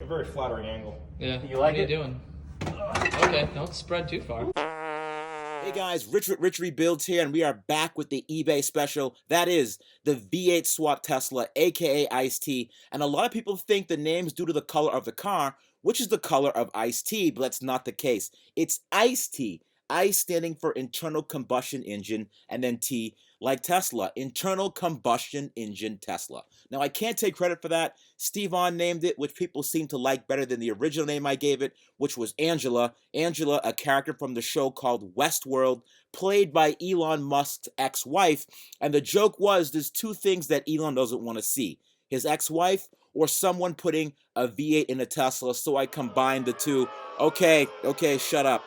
A very flattering angle. Yeah. You like what are it? you doing? Okay, don't spread too far. Hey guys, Rich Rebuilds here, and we are back with the eBay special. That is the V8 Swap Tesla, aka Ice-T. And a lot of people think the name's due to the color of the car, which is the color of Ice-T, but that's not the case. It's Ice-T. Ice standing for internal combustion engine, and then T like Tesla, internal combustion engine Tesla. Now I can't take credit for that. Steve-On named it, which people seem to like better than the original name I gave it, which was Angela. Angela, a character from the show called Westworld, played by Elon Musk's ex-wife. And the joke was there's two things that Elon doesn't want to see: his ex-wife or someone putting a V8 in a Tesla, so I combined the two. Okay, shut up.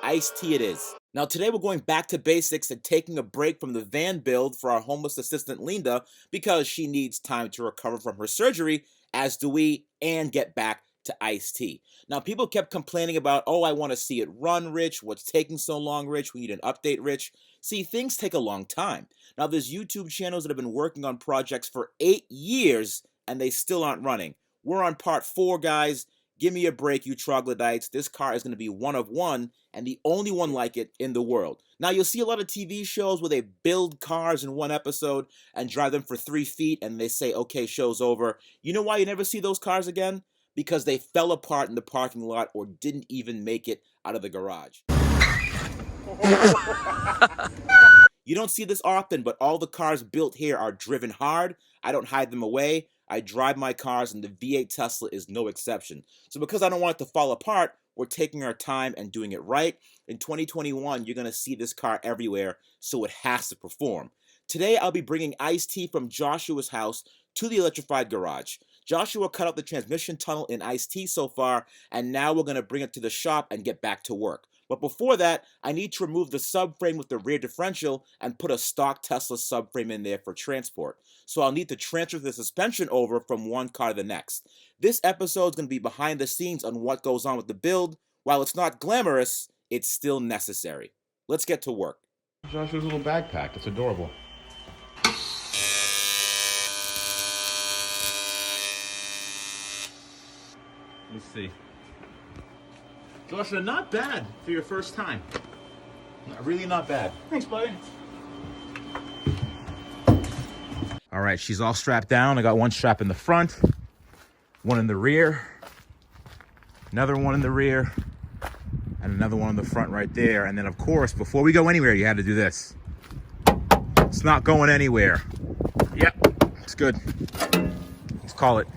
Ice-T it is. Now today we're going back to basics and taking a break from the van build for our homeless assistant Linda because she needs time to recover from her surgery, as do we, and get back to Ice-T. Now people kept complaining about, oh, I want to see it run, Rich. What's taking so long, Rich? We need an update, Rich. See, things take a long time. Now there's YouTube channels that have been working on projects for 8 years and they still aren't running. We're on part 4, guys. Give me a break, you troglodytes. This car is going to be one of one, and the only one like it in the world. Now, you'll see a lot of TV shows where they build cars in one episode and drive them for 3 feet, and they say, okay, show's over. You know why you never see those cars again? Because they fell apart in the parking lot or didn't even make it out of the garage. You don't see this often, but all the cars built here are driven hard. I don't hide them away. I drive my cars, and the V8 Tesla is no exception. So because I don't want it to fall apart, we're taking our time and doing it right. In 2021, you're going to see this car everywhere, so it has to perform. Today, I'll be bringing Ice-T from Joshua's house to the electrified garage. Joshua cut out the transmission tunnel in Ice-T so far, and now we're going to bring it to the shop and get back to work. But before that, I need to remove the subframe with the rear differential and put a stock Tesla subframe in there for transport. So I'll need to transfer the suspension over from one car to the next. This episode is going to be behind the scenes on what goes on with the build. While it's not glamorous, it's still necessary. Let's get to work. Joshua's little backpack. It's adorable. Let's see. Joshua, not bad for your first time. Really not bad. Thanks, buddy. All right, she's all strapped down. I got one strap in the front, one in the rear, another one in the rear, and another one in the front right there. And then, of course, before we go anywhere, you had to do this. It's not going anywhere. Yep, it's good. Let's call it.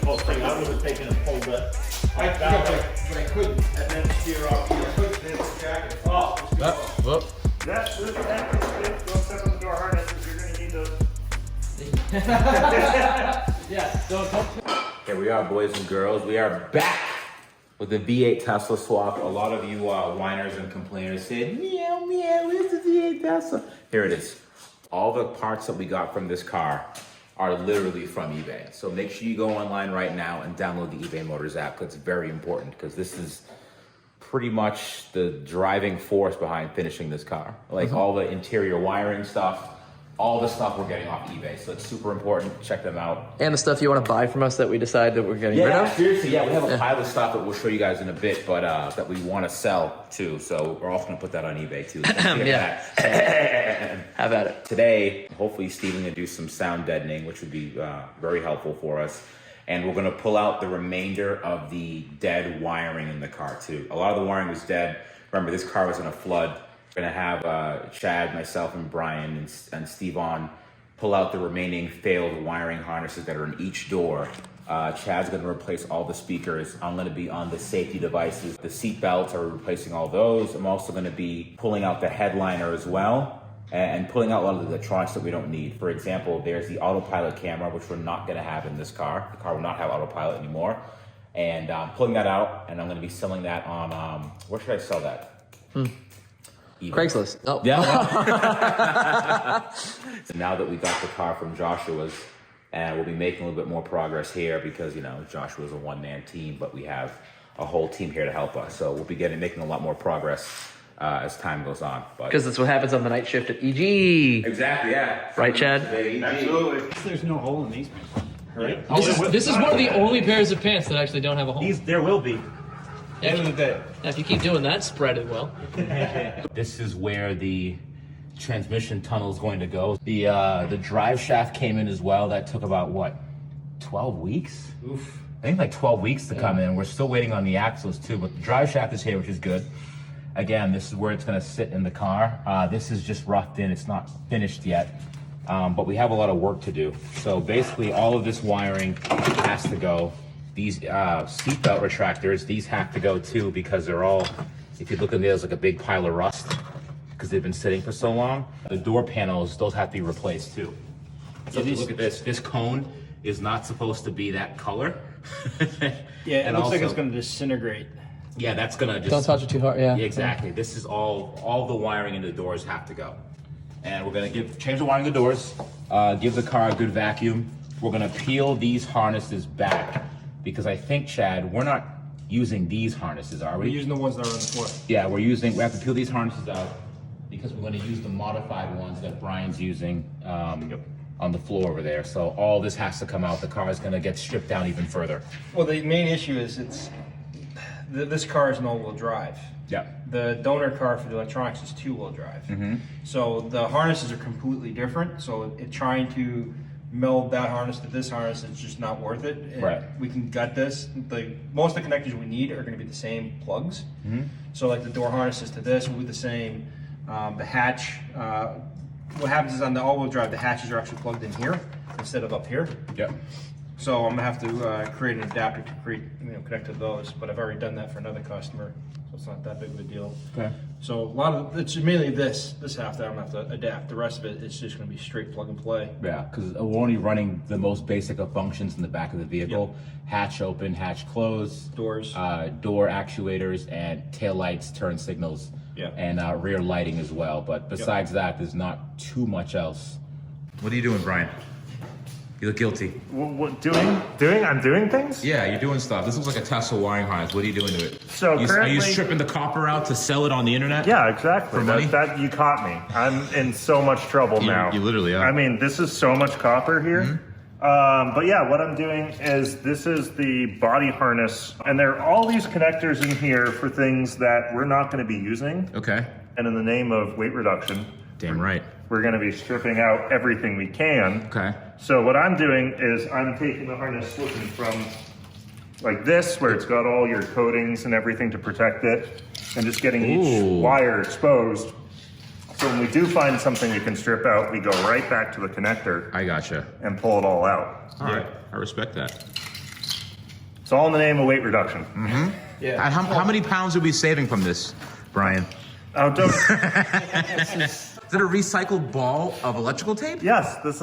Oh, so I would have taken and pulled that. I couldn't. And then steer off. I couldn't finish the jacket. Oh, Whoop. that's good. Don't step on the door harnesses. You're going to need those. Yeah, don't. Here we are, boys and girls. We are back with the V8 Tesla swap. A lot of you whiners and complainers said, meow, meow, where's the V8 Tesla? Here it is. All the parts that we got from this car are literally from eBay. So make sure you go online right now and download the eBay Motors app, because it's very important, because this is pretty much the driving force behind finishing this car. Like all the interior wiring stuff, all the stuff we're getting off eBay. So it's super important. Check them out. And the stuff you want to buy from us that we decide that we're getting rid Yeah, of? seriously, yeah, we have a pile of stuff that we'll show you guys in a bit, but that we want to sell too. So we're also going to put that on eBay too. Don't forget that. Have at it. Today, hopefully Steven can do some sound deadening, which would be very helpful for us. And we're going to pull out the remainder of the dead wiring in the car too. A lot of the wiring was dead. Remember, this car was in a flood. We're going to have Chad, myself, and Brian and Steve-On pull out the remaining failed wiring harnesses that are in each door. Chad's going to replace all the speakers. I'm going to be on the safety devices. The seat belts are replacing all those. I'm also going to be pulling out the headliner as well and pulling out a lot of the electronics that we don't need. For example, there's the autopilot camera, which we're not going to have in this car. The car will not have autopilot anymore. And pulling that out, and I'm going to be selling that on, where should I sell that? Craigslist. Oh. Yeah. So now that we got the car from Joshua's, and we'll be making a little bit more progress here because, you know, Joshua's a one-man team, but we have a whole team here to help us. So we'll be making a lot more progress as time goes on. Because that's what happens on the night shift at EG. Exactly, yeah. Right, Chad? Absolutely. There's no hole in these pants, right? This is one of the only pairs of pants that actually don't have a hole. There will be. End of the day. If you keep doing that, spread it well. This is where the transmission tunnel is going to go. The drive shaft came in as well. That took about, what, 12 weeks? Oof. I think like 12 weeks to come in. We're still waiting on the axles too, but the drive shaft is here, which is good. Again, this is where it's gonna sit in the car. This is just roughed in, it's not finished yet, but we have a lot of work to do. So basically all of this wiring has to go. These seatbelt retractors, these have to go too because they're all, if you look at there's like a big pile of rust because they've been sitting for so long. The door panels, those have to be replaced too. So if you look at this cone is not supposed to be that color. Yeah, it looks like also- it's going to disintegrate. Yeah, that's gonna just... Don't touch it too hard, yeah. Exactly. This is all the wiring in the doors have to go. And we're gonna change the wiring in the doors, give the car a good vacuum. We're gonna peel these harnesses back because I think, Chad, we're not using these harnesses, are We're we? using the ones that are on the floor. Yeah, we have to peel these harnesses out because we're gonna use the modified ones that Brian's using on the floor over there. So all this has to come out. The car is gonna get stripped down even further. Well, the main issue is this car is an all-wheel drive. Yeah. The donor car for the electronics is two-wheel drive. So the harnesses are completely different. So trying to meld that harness to this harness is just not worth it. And Right. we can gut this. Most of the connectors we need are going to be the same plugs. So like the door harnesses to this will be the same. The hatch. What happens is on the all-wheel drive, the hatches are actually plugged in here instead of up here. Yep. So I'm gonna have to create an adapter to connect to those, but I've already done that for another customer, so it's not that big of a deal. Okay. So a lot of it's mainly this half that I'm gonna have to adapt. The rest of it is just gonna be straight plug and play. Yeah, because we're only running the most basic of functions in the back of the vehicle. Hatch open, hatch close. Doors. Door actuators and tail lights, turn signals. Yeah. And rear lighting as well. But besides that, there's not too much else. What are you doing, Brian? You look guilty. What doing? I'm doing things? Yeah, you're doing stuff. This looks like a Tesla wiring harness. What are you doing to it? So are you currently- stripping the copper out to sell it on the internet? Yeah, exactly. For money? That you caught me. I'm in so much trouble now. you literally are. I mean, this is so much copper here. But yeah, what I'm doing is this is the body harness, and there are all these connectors in here for things that we're not going to be using. Okay. And in the name of weight reduction, Damn right. we're going to be stripping out everything we can. Okay. So what I'm doing is I'm taking the harness looking from like this, where it's got all your coatings and everything to protect it, and just getting each wire exposed. So when we do find something we can strip out, we go right back to the connector I gotcha. and pull it all out. All right. I respect that. It's all in the name of weight reduction. Yeah. And how many pounds are we saving from this, Brian? Oh, don't. Is it a recycled ball of electrical tape? Yes, this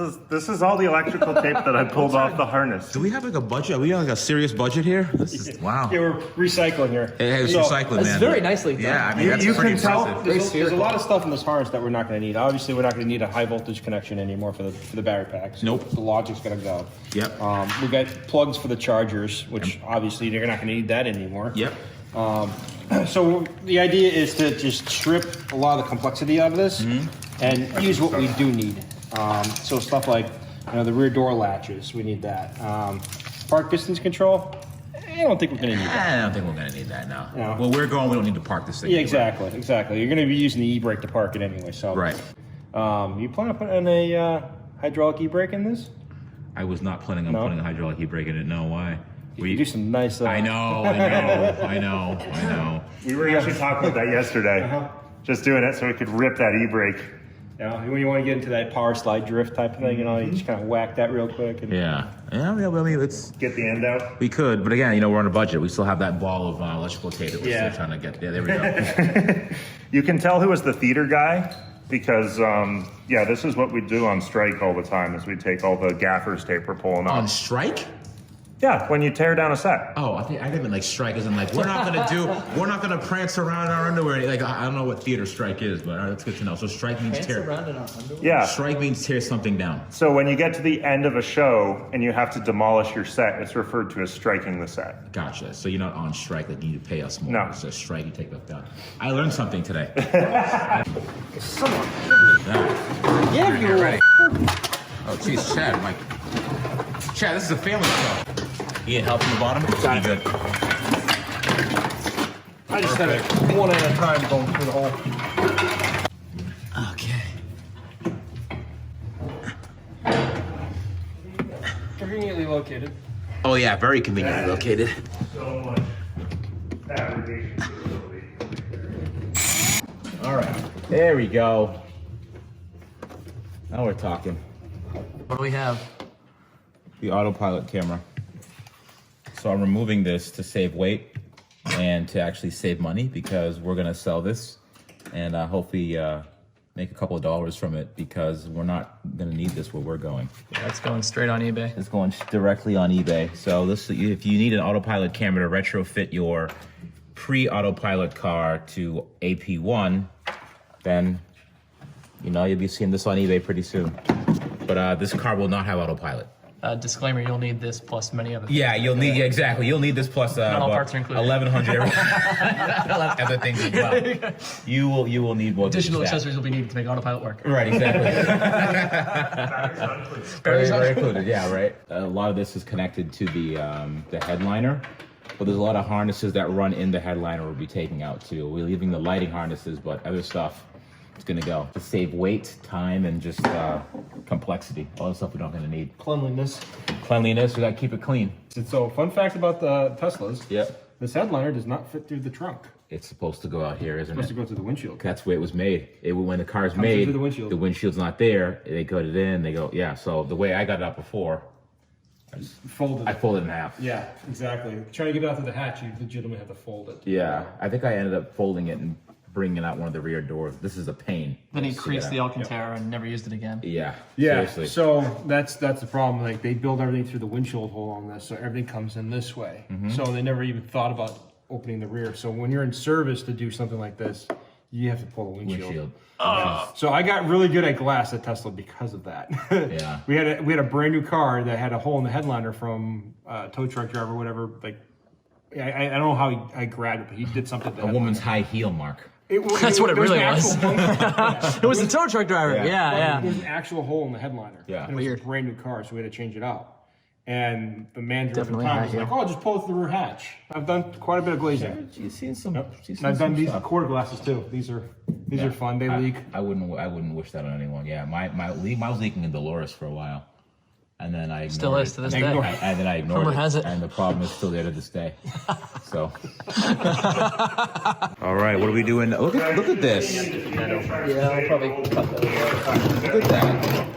is all the electrical tape that I pulled off the harness. Do we have like a budget? Are we on like a serious budget here? This is, wow. Yeah, we're recycling here. Hey, it's So, recycling, It's man. very nicely done. Yeah, I mean, that's You pretty can tell- impressive. There's a lot of stuff in this harness that we're not going to need. Obviously, we're not going to need a high voltage connection anymore for the battery packs. Nope. The logic's going to go. Yep. We got plugs for the chargers, which obviously they're not going to need that anymore. Yep. So the idea is to just strip a lot of the complexity out of this and use what we do need. So stuff like the rear door latches, we need that. Park distance control, I don't think we're going to need that. I don't think we're going to need that now. No. Well, we're going, we don't need to park this thing. Yeah, anywhere. exactly. You're going to be using the e-brake to park it anyway. So Right. You plan on putting a hydraulic e-brake in this? I was not planning on No? putting a hydraulic e-brake in it. No, why? You can do some nice. I know. We were actually talking about that yesterday. Just doing it so we could rip that e-brake. When you want to get into that power slide drift type of thing, you just kind of whack that real quick. And, Yeah. Well, I mean, it's... Get the end out. We could, but again, we're on a budget. We still have that ball of electrical tape that we're still trying to get. There we go. You can tell who was the theater guy because, this is what we do on strike all the time is we take all the gaffer's tape we're pulling On off. strike? Yeah, when you tear down a set. Oh, I didn't like strike as in like we're not gonna prance around in our underwear. Like I don't know what theater strike is, but that's good to know. So strike means tear. Around in our underwear? Yeah. Strike means tear something down. So when you get to the end of a show and you have to demolish your set, it's referred to as striking the set. Gotcha. So you're not on strike, like you need to pay us more. No. It's a strike, you take that down. I learned something today. Someone Yeah, you're ready. Oh, jeez, Chad, Mike. Chad, this is a family show. You need help from the bottom? Got it. Good. I just had it one at a time going through the hole. Okay. Conveniently located. Oh yeah, very conveniently located. So much fabrication capability. All right, there we go. Now we're talking. What do we have? The autopilot camera. So I'm removing this to save weight and to actually save money because we're gonna sell this and hopefully make a couple of dollars from it because we're not gonna need this where we're going. That's going straight on eBay. It's going directly on eBay. So this, if you need an autopilot camera to retrofit your pre-autopilot car to AP1, then you know you'll be seeing this on eBay pretty soon. But this car will not have autopilot. Disclaimer, you'll need this plus many other things. Yeah, you'll need exactly. You'll need this plus Not all parts are included. 1,100 other things as well. You will need more. Additional than that. accessories will be needed to make autopilot work. Right, exactly. Batteries Very not- included. Yeah, right. A lot of this is connected to the headliner, but there's a lot of harnesses that run in the headliner we'll be taking out too. We're leaving the lighting harnesses, but other stuff it's gonna go to save weight, time, and just complexity. All the stuff we're not gonna need. Cleanliness. Cleanliness. We gotta keep it clean. So, fun fact about the Teslas. Yep. This headliner does not fit through the trunk. It's supposed to go out here, isn't It's supposed it? to go through the windshield. That's the way it was made. When the car's Comes made, through the windshield. the windshield's not there. They cut it in. They go, yeah. So the way I got it out before, Folded. I folded it in half. Yeah, exactly. Trying to get it out through the hatch, you legitimately have to fold it. Yeah, I think I ended up folding it and bringing out one of the rear doors. This is a pain. Then he Just to creased get the out. Alcantara and never used it again. Yeah. Yeah, Seriously. so that's the problem. Like they build everything through the windshield hole on this, so everything comes in this way. So they never even thought about opening the rear. So when you're in service to do something like this, you have to pull the windshield. So I got really good at glass at Tesla because of that. Yeah. we had a brand new car that had a hole in the headliner from tow truck driver, whatever. Like I don't know how I grabbed it, but he did something. To the A woman's headliner. high heel mark. That's what it there's really an was. actual hole- It was the tow truck driver. Yeah. There's an actual hole in the headliner. Yeah. And it was Weird. a brand new car, so we had to change it out. And the manager Definitely at the time high was like, heel. "Oh, just pull it through the rear hatch." I've done quite a bit of glazing. She's seen some. She's And I've done these quarter glasses too. These are fun. They leak. I wouldn't wish that on anyone. Yeah, I was leaking in Dolores for a while, and then I ignored Still is it. to this Ignore day. it. And then I ignored Rumor it, has it. and the problem is still there to this day. So. All right, what are we doing? Look at this. Yeah, I'll probably cut that. Look at that.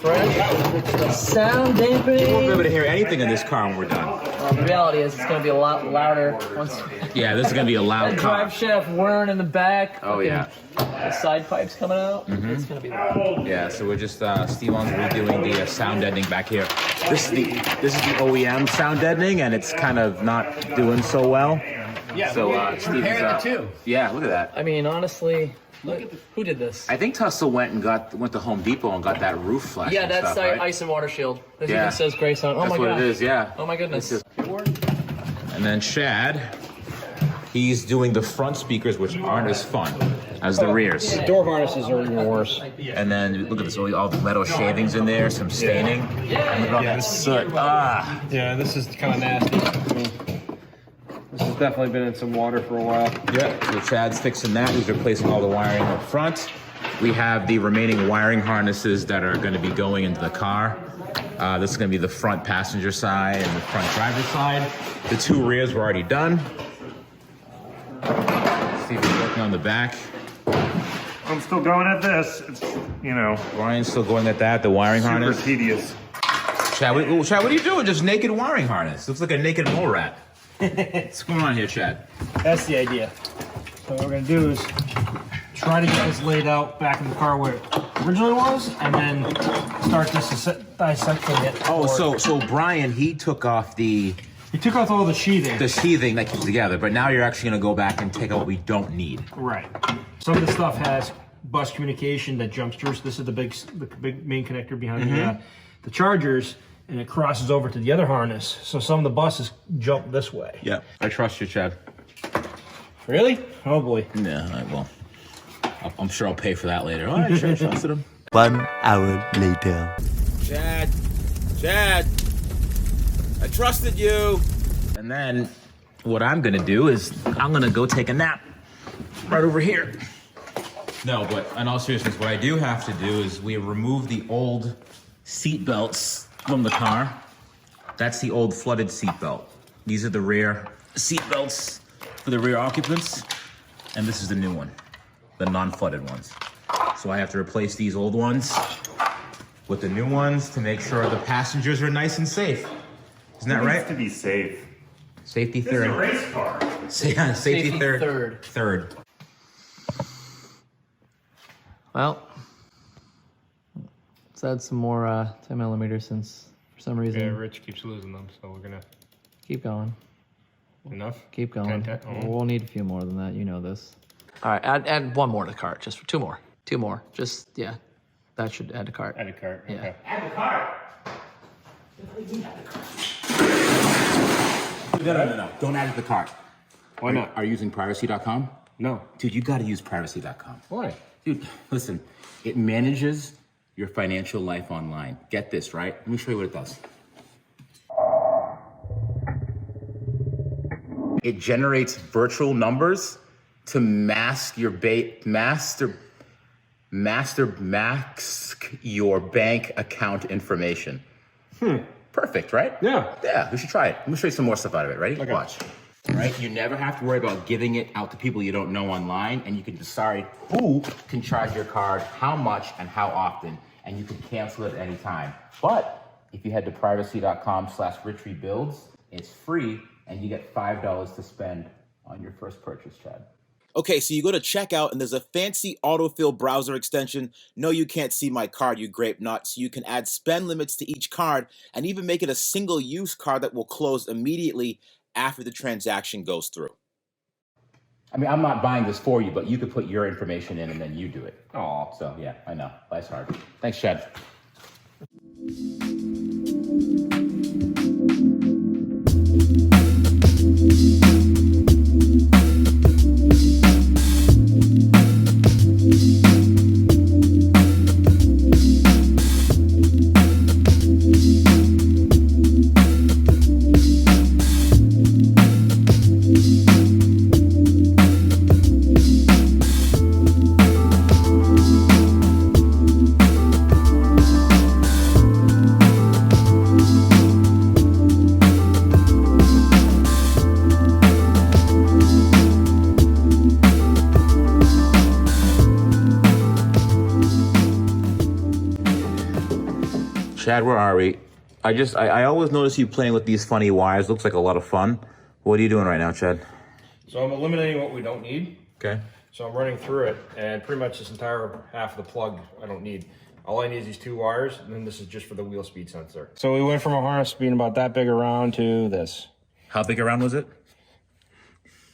Fresh. Sound We won't be dampening. able to hear anything in this car when we're done. The reality is it's going to be a lot louder once Yeah, this is gonna be a loud that car. drive shaft whirring in the back. Oh yeah. The side pipes coming out. It's going to be loud. Yeah, so we're just Steve-On's redoing the sound deadening back here. This is the OEM sound deadening, and it's kind of not doing so well. Yeah. So Steve is, Compare the two. Yeah, look at that. I mean, honestly, who did this? I think Tesla went to Home Depot and got that roof flash. Yeah, and that's stuff, right? ice and water shield. This Yeah. even says Grace on. Oh That's my what god. it is. Yeah. Oh my goodness. It's And then Chad, he's doing the front speakers, which aren't as fun as the rears. Door harnesses are even worse. And then look at this, all the metal shavings in there, some staining. And look at all that soot. Ah. Yeah, this is kind of nasty. This has definitely been in some water for a while. Yeah, so Chad's fixing that. He's replacing all the wiring up front. We have the remaining wiring harnesses that are going to be going into the car. This is going to be the front passenger side and the front driver side. The two rears were already done. Steve's working on the back. I'm still going at this. It's, Ryan's still going at that, the wiring super harness. tedious. Chad, what are you doing? Just naked wiring harness. Looks like a naked mole rat. What's going on here, Chad? That's the idea. So what we're gonna do is try to get this laid out back in the car where originally was, and then start dissecting it. Oh, so Brian, he took off He took out all the sheathing. the sheathing that keeps it together, but now you're actually gonna go back and take out what we don't need. Right. Some of the stuff has bus communication that jumps through. So this is the big main connector behind the chargers, and it crosses over to the other harness. So some of the buses jump this way. Yeah, I trust you, Chad. Really? Oh boy. Yeah, I will. I'm sure I'll pay for that later. All right, sure, trusted him. 1 hour later. Chad, I trusted you. And then what I'm gonna do is I'm gonna go take a nap right over here. No, but in all seriousness, what I do have to do is we remove the old seat belts from the car. That's the old flooded seat belt. These are the rear seat belts for the rear occupants. And this is the new one, the non-flooded ones. So I have to replace these old ones with the new ones to make sure the passengers are nice and safe. Isn't that right? To be safe. Safety This is a third. race car. Yeah, safety third. third. Well, let's add some more 10 millimeters since for some reason. Yeah, Rich keeps losing them, so we're gonna Keep going. enough. Keep going. 10. We'll need a few more than that. You know this. All right, add one more to the cart. Just for two more. Just yeah, that should add to cart. Add a cart. Yeah. Okay. No. Don't add it to the cart. Why not? Are you using privacy.com? No. Dude, you gotta use privacy.com. Why? Dude, listen, it manages your financial life online. Get this, right? Let me show you what it does. It generates virtual numbers to mask your mask your bank account information. Perfect, right? Yeah. Yeah, we should try it. Let me show you some more stuff out of it. Ready? Okay. Watch. Right? You never have to worry about giving it out to people you don't know online, and you can decide who can charge your card, how much, and how often, and you can cancel it at any time. But if you head to privacy.com/richrebuilds, it's free, and you get $5 to spend on your first purchase, Chad. Okay, so you go to checkout and there's a fancy autofill browser extension. No, you can't see my card, you grape nut. So you can add spend limits to each card and even make it a single-use card that will close immediately after the transaction goes through. I mean, I'm not buying this for you, but you could put your information in and then you do it. Oh. So yeah, I know. Life's hard. Thanks, Chad. Chad, where are we? I always notice you playing with these funny wires. Looks like a lot of fun. What are you doing right now, Chad? So I'm eliminating what we don't need. Okay. So I'm running through it, and pretty much this entire half of the plug I don't need. All I need is these two wires, and then this is just for the wheel speed sensor. So we went from a harness being about that big around to this. How big around was it?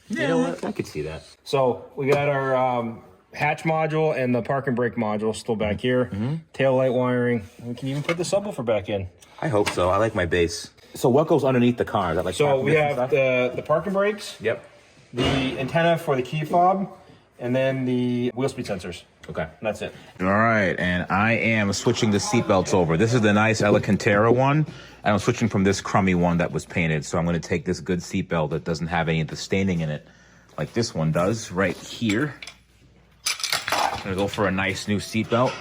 Yeah, you know what? I could see that. So we got our hatch module and the park and brake module still back here. Tail light wiring. We can even put the subwoofer back in. I hope so. I like my bass. So what goes underneath the car? Is that like So we have the parking brakes, Yep. the antenna for the key fob, and then the wheel speed sensors. Okay. And that's it. All right, and I am switching the seatbelts over. This is the nice Alcantara one, and I'm switching from this crummy one that was painted. So I'm going to take this good seatbelt that doesn't have any of the staining in it, like this one does right here. I'm going to go for a nice new seatbelt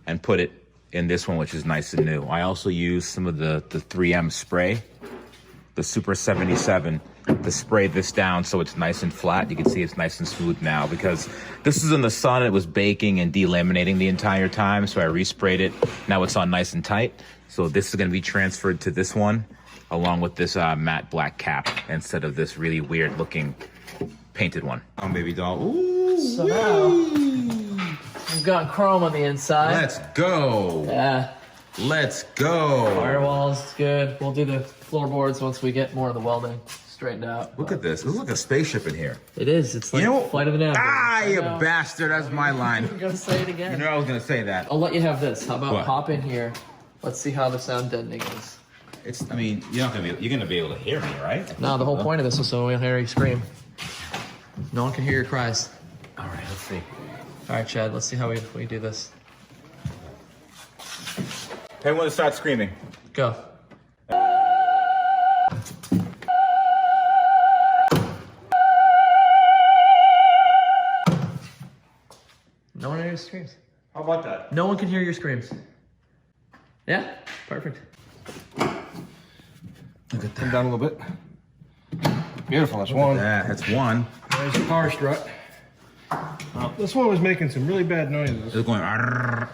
and put it in this one, which is nice and new. I also use some of the 3M spray, the Super 77, to spray this down so it's nice and flat. You can see it's nice and smooth now because this is in the sun. It was baking and delaminating the entire time, so I resprayed it. Now it's on nice and tight. So this is going to be transferred to this one along with this matte black cap instead of this really weird looking painted one. Oh, baby doll. Ooh, So now, We've got chrome on the inside. Let's go. Yeah. Let's go. Firewall's good. We'll do the floorboards once we get more of the welding straightened out. Look at this. It looks like a spaceship in here. It is. It's like Flight of the Navigator. Ah, you bastard. That's my line. I'm gonna say it again. You know I was going to say that. I'll let you have this. How about What? hop in here? Let's see how the sound deadening is. I mean, you're going to be able to hear me, right? No, the whole point of this was so we don't hear you scream. No one can hear your cries. All right, let's see. All right, Chad. Let's see how we do this. Everyone start screaming. Go. No one hears screams. How about that? No one can hear your screams. Yeah, perfect. Look at that. Come down a little bit. Beautiful, that's one. Yeah, that's one. There's the power strut. This one was making some really bad noises, It's going. "Arrrr."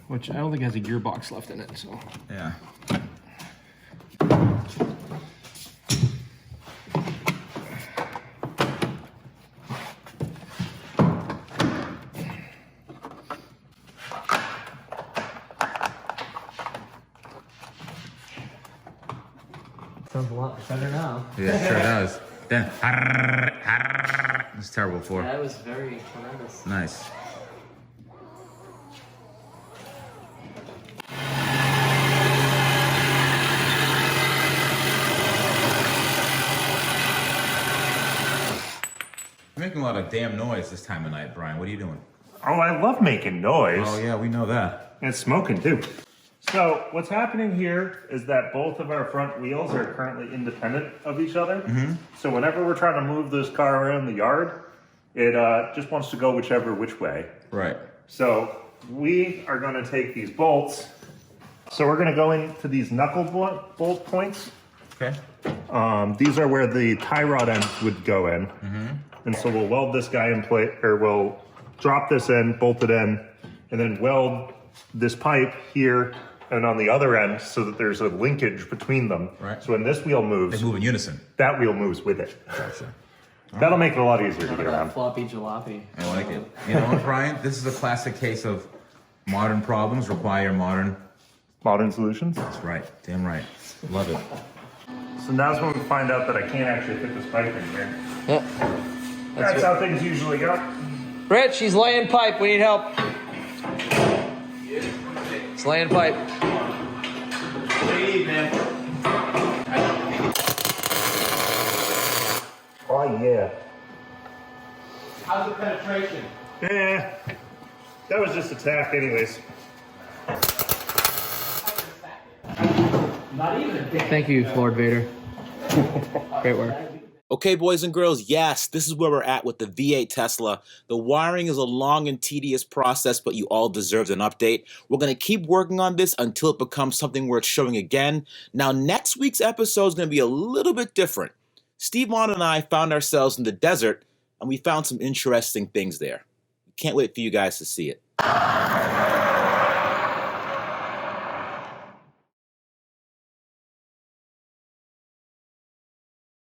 which I don't think has a gearbox left in it, so. Yeah. Sounds a lot better now. Yeah, it sure does. Then. "Arrrr, arrrr." It's terrible before. That was very tremendous. Nice. You're making a lot of damn noise this time of night, Brian. What are you doing? Oh, I love making noise. Oh, yeah, we know that. And smoking too. So what's happening here is that both of our front wheels are currently independent of each other. So whenever we're trying to move this car around the yard, it just wants to go which way. Right. So we are going to take these bolts. So we're going to go into these knuckle bolt points. Okay. These are where the tie rod ends would go in. And so we'll weld this guy in place, or we'll drop this in, bolt it in, and then weld this pipe here and on the other end so that there's a linkage between them. Right. So when this wheel moves, They move in unison. that wheel moves with it. Gotcha. That'll make it a lot easier to get That around. floppy jalopy. I like it. You know what, Brian? This is a classic case of modern problems require modern. Modern solutions. That's right. Damn right. Love it. So now's when we find out that I can't actually fit this pipe in here. Yeah. That's how things usually go. Rich, he's laying pipe. We need help. He's laying pipe. What do you need, man? Oh yeah. How's the penetration? Yeah. That was just a tack anyways. Not even a dick. Thank you, Lord Vader. Great work. Okay, boys and girls, yes, this is where we're at with the V8 Tesla. The wiring is a long and tedious process, but you all deserve an update. We're going to keep working on this until it becomes something worth showing again. Now, next week's episode is going to be a little bit different. Steve Vaughn and I found ourselves in the desert, and we found some interesting things there. Can't wait for you guys to see it.